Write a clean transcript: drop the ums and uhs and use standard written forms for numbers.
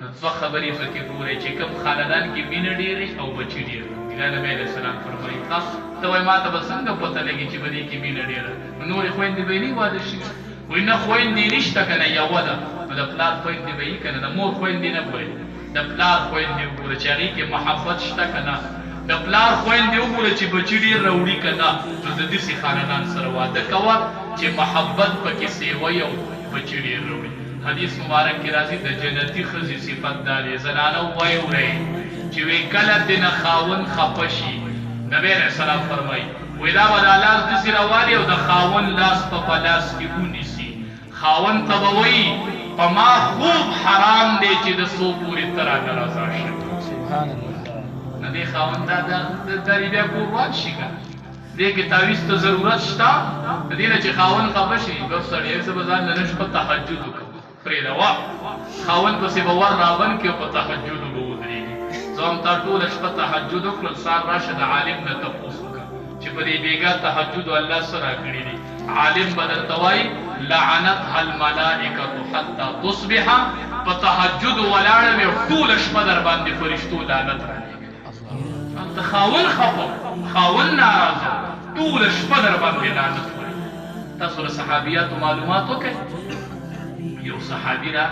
نو دوه خبرې پکې ګورئ چې کوم خاندان کې مینه ډېرې او بچي ډېر دا نبی علیه السلام فرمایي ته وایي ما ته به څنګه پته لګي چې په دې کې مینه ډېره نو نورې خویندې به یې نه واده شي وایي نه خویندې نشته که نه یوه ده نو د پلار خویندې به یي که نه د مور خویندې نه ګورې د پلار خویندې وګوره چې هغې کې محبت شته که نه د پلار خویندې وګوره چې بچي ډېر راوړي که نه نو د داسې خاندان سره واده کوه چې محبت پکې سیوی او بچي ډېر راوړي حدیث مبارک کې راځي د جنتي ښځې صفت دا دی زنانه وایي وړئ چې وی کله دې نه خاوند خفه شي نبی علیه السلام فرمایي وایي دا به دا لاس داسې راوالي او د خاوند لاس په لاس کې ونیسي خاوند ته به وایي په ما خوب حرام دی چې د څو پورې ته رانه رضا شي نه دې خاوند دا بیا کوربان شي که دې کې تعویض ته ضرورت شته د دې نه چې خاوند خفه شي بس سړی زه به ځان له نه شپه تهجد وکړم پرېږده وا خاوند پسې به ور رابند کړي او په تهجدو به ودرېږي زه هم تا ټوله شپه تهجد وکړم سهار راشه د عالم نه تپوس وکړه چې په دې بېګا تهجدو الله څه راکړي دي عالم به درته وایي لعنتها الملائکة حتی تصبح په تهجدو ولاړه وې ټوله شپه در باندې فرشتو لعنت رالېږي هلته خاوند خفه خاوند ناراضه ټوله شپه در باندې لعنت وایي تاسو له صحابیاتو معلومات وکړئ یو صحابي را